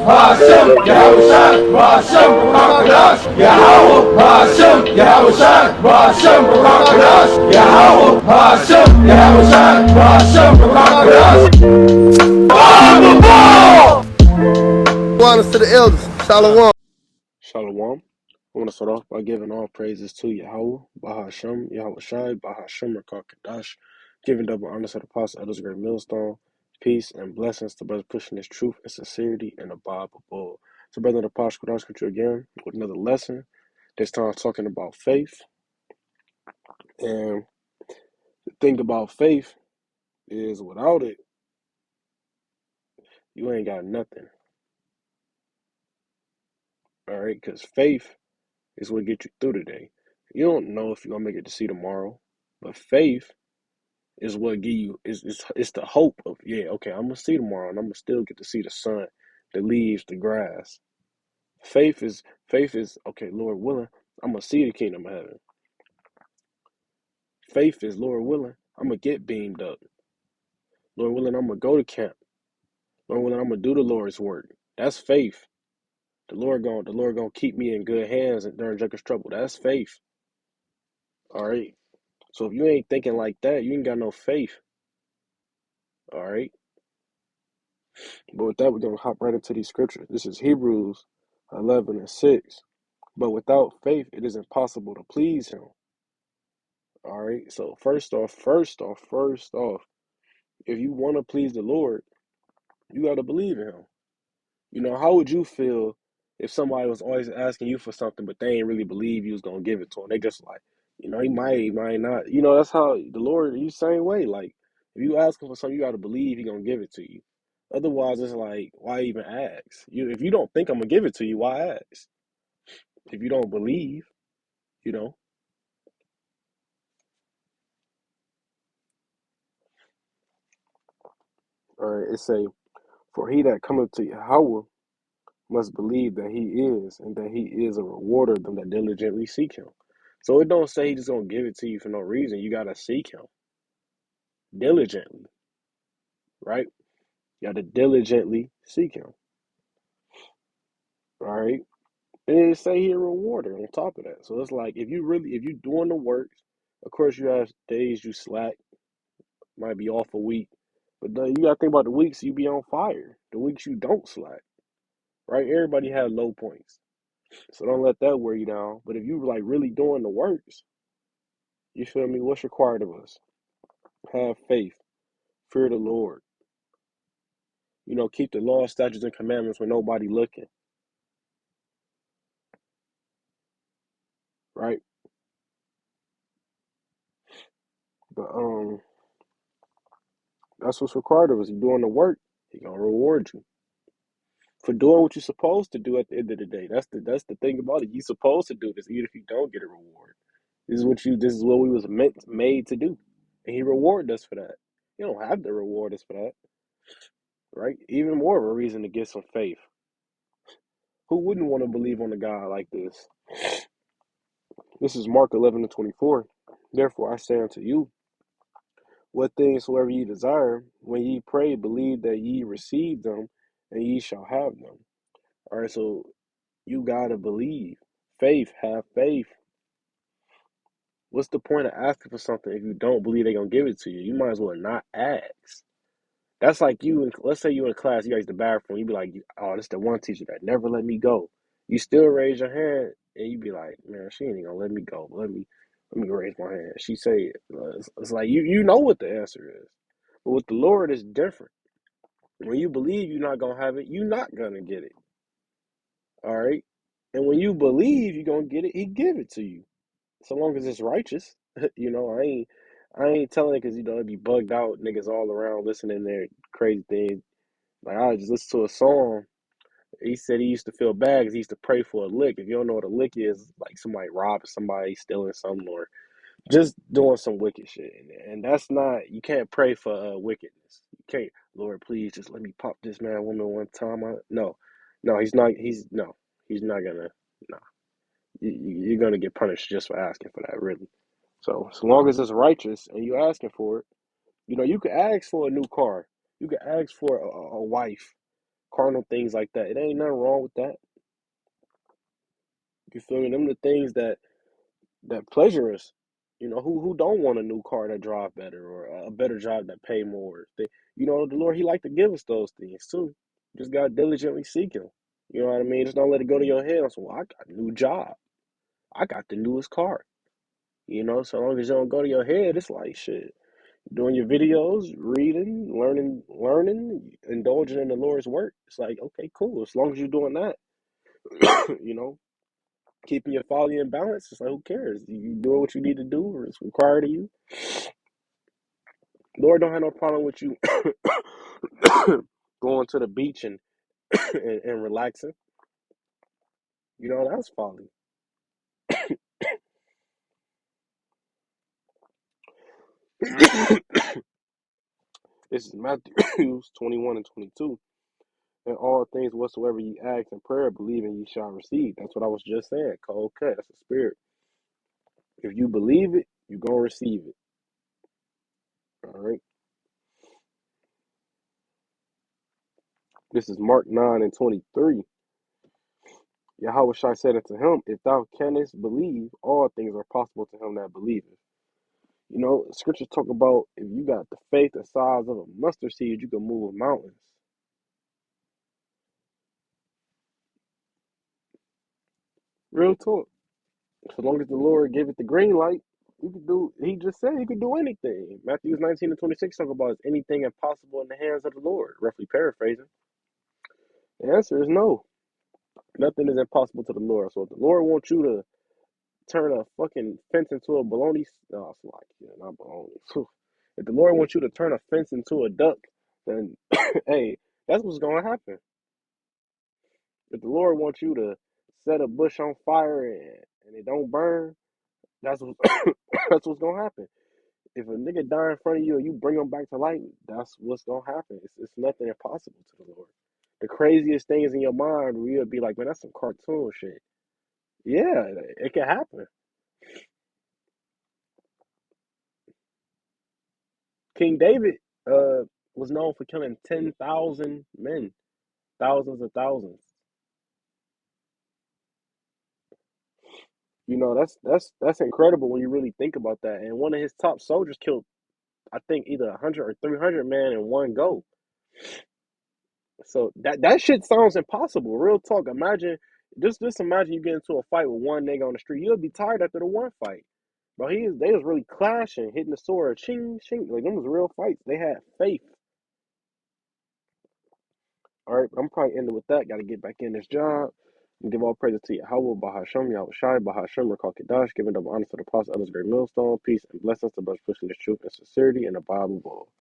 Hashem, Yahushua, Hashem, Rakadash, Yahweh, Hashem, Yahushua, Hashem, Rakadash, Yahweh, Hashem, Yahushua, Hashem, Rakadash. Honors to the elders. Shalom. Shalom. I want to start off by giving all praises to Yahweh, Bahashem, Yahweh Shai, Bahashem, Rakadash, giving double honors to the apostle, elders, great millstone, peace and blessings to brothers pushing this truth and sincerity in the Bible. So, brother, the apostle, Kodash, with you again with another lesson. This time, talking about faith. And the thing about faith is, without it, you ain't got nothing. All right, because faith is what gets you through today. You don't know if you're gonna make it to see tomorrow, but faith is what give you it's the hope of, yeah, okay, I'm gonna see tomorrow and I'm gonna still get to see the sun, the leaves, the grass. Faith is okay, Lord willing, I'm gonna see the kingdom of heaven. Faith is, Lord willing, I'm gonna get beamed up. Lord willing, I'm gonna go to camp. Lord willing, I'm gonna do the Lord's work. That's faith. The Lord gonna keep me in good hands during Jacob's trouble. That's faith. All right. So if you ain't thinking like that, you ain't got no faith. All right. But with that, we're going to hop right into these scriptures. This is Hebrews 11:6. But without faith, it is impossible to please him. All right. So first off, if you want to please the Lord, you got to believe in him. You know, how would you feel if somebody was always asking you for something, but they ain't really believe you was going to give it to them? They just like, he might not. That's how the Lord, you same way. Like, if you ask him for something, you got to believe he going to give it to you. Otherwise, it's like, why even ask? If you don't think I'm going to give it to you, why ask? If you don't believe, you know. All right, it say, for he that cometh to Yahweh must believe that he is, and that he is a rewarder of them that diligently seek him. So it don't say he's just going to give it to you for no reason. You got to seek him diligently, right? You got to diligently seek him, all right? And it say he a rewarder on top of that. So it's like, if you doing the works, of course you have days you slack, might be off a week, but then you got to think about the weeks you be on fire, the weeks you don't slack, right? Everybody has low points. So don't let that wear you down. But if you like really doing the works, you feel me? What's required of us? Have faith, fear the Lord. Keep the law, statutes, and commandments when nobody looking, right? But that's what's required of us. You doing the work, he gonna reward you for doing what you're supposed to do at the end of the day. That's the thing about it. You supposed to do this, even if you don't get a reward. This is what we was made to do. And he rewarded us for that. You don't have to reward us for that. Right? Even more of a reason to get some faith. Who wouldn't want to believe on a God like this? This is Mark 11:24. Therefore I say unto you, what things soever ye desire, when ye pray, believe that ye receive them, and ye shall have them. All right, so you gotta believe. Faith, have faith. What's the point of asking for something if you don't believe they're gonna give it to you? You might as well not ask. That's like let's say you in class, you got to use the bathroom, you be like, oh, this is the one teacher that never let me go. You still raise your hand, and you be like, man, she ain't gonna let me go. Let me raise my hand. She say, it's like you know what the answer is. But with the Lord, it's different. When you believe you're not gonna have it, you're not gonna get it. All right? And when you believe you're gonna get it, he give it to you. So long as it's righteous. I ain't telling it because it'd be bugged out niggas all around listening to their crazy things. Like, I just listened to a song. He said he used to feel bad because he used to pray for a lick. If you don't know what a lick is, like somebody robbing somebody, stealing something, or just doing some wicked shit. And that's not, you can't pray for wickedness. You can't, Lord, please just let me pop this man woman one time. No, he's not gonna, no. You're gonna get punished just for asking for that, really. So as long as it's righteous and you're asking for it, you could ask for a new car. You could ask for a wife, carnal things like that. It ain't nothing wrong with that. You feel me? Them the things that pleasure us. You know, who don't want a new car that drive better or a better job that pay more? You know, the Lord, He like to give us those things too. Just gotta diligently seek Him. You know what I mean? Just don't let it go to your head. So, well, I got a new job. I got the newest car. You know, so long as you don't go to your head, it's like shit. Doing your videos, reading, learning, indulging in the Lord's work. It's like, okay, cool. As long as you're doing that, you know, keeping your folly in balance, it's like, who cares? You doing what you need to do, or it's required of you. Lord don't have no problem with you going to the beach and relaxing. You know, that's folly. This is Matthew 21 and 22. And all things whatsoever ye ask in prayer, believing ye shall receive. That's what I was just saying. Cold cut. That's the spirit. If you believe it, you're going to receive it. All right. This is Mark 9 and 23. Yahweh Shai said unto him, if thou canst believe, all things are possible to him that believeth. You know, scriptures talk about if you got the faith the size of a mustard seed, you can move mountains. Real talk. As long as the Lord give it the green light, you can do. He just said he could do anything. Matthew 19 and 26 talk about is anything impossible in the hands of the Lord. Roughly paraphrasing. The answer is no. Nothing is impossible to the Lord. So if the Lord wants you to turn a fucking fence into a baloney, no, it's like, yeah, not baloney. If the Lord wants you to turn a fence into a duck, then hey, that's what's gonna happen. If the Lord wants you to set a bush on fire and it don't burn, that's what that's what's gonna happen. If a nigga die in front of you and you bring him back to life, that's what's gonna happen. It's nothing impossible to the Lord. The craziest thing is in your mind where you'll be like, man, that's some cartoon shit. Yeah, it can happen. King David was known for killing 10,000 men, thousands of thousands. You know, that's incredible when you really think about that. And one of his top soldiers killed, I think, either 100 or 300 men in one go. So that shit sounds impossible. Real talk. Imagine, just imagine you get into a fight with one nigga on the street. You'll be tired after the one fight. But they was really clashing, hitting the sword, ching, ching. Like, them was real fights. They had faith. All right, I'm probably ending with that. Got to get back in this job. And give all praises to Yahweh, Bahasham, Yahweh Shai, Bahasham, Rakal Kedash, giving double honor to the apostles, others, great millstone, peace and blessings to those pushing the truth and sincerity and the Bible.